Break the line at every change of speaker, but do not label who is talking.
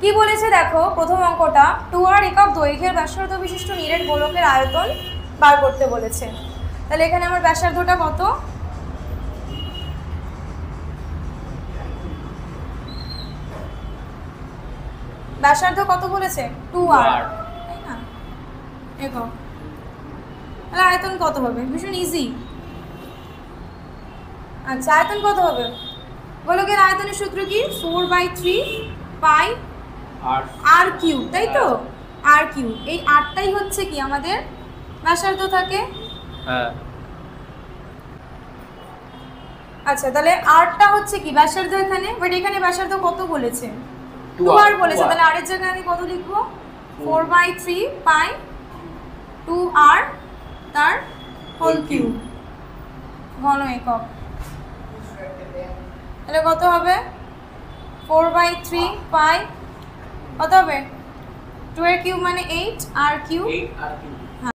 কি বলেছে দেখো প্রথম অঙ্কটা 2r একক দৈর্ঘ্যের ব্যাসার্ধ বিশিষ্ট নিরেট গোলকের আয়তন বার করতে বলেছে। তাহলে এখানে আমার ব্যাসার্ধটা কত? ব্যাসার্ধ কত বলেছে? 2r, তাই না? একক। তাহলে আয়তন কত হবে? ভীষণ ইজি। আচ্ছা, আয়তন কত হবে? গোলকের আয়তনের সূত্র কি? 4/3 পাই আর কিউ, তাই তো? আর কিউ, এই আরটাই হচ্ছে কি আমাদের ব্যাসার্ধ থাকে।
হ্যাঁ।
আচ্ছা, তাহলে আরটা হচ্ছে কি ব্যাসার্ধ এখানে, বাট এখানে ব্যাসার্ধ কত বলেছে? 2r বলেছে। তাহলে আর এর জায়গায় আমি কত লিখবো? 4/3 পাই 2r তার হোল কিউব ঘন একক। তাহলে কত হবে? 4/3 পাই কত হবে? 2 এর কিউব মানে 8 আর কিউব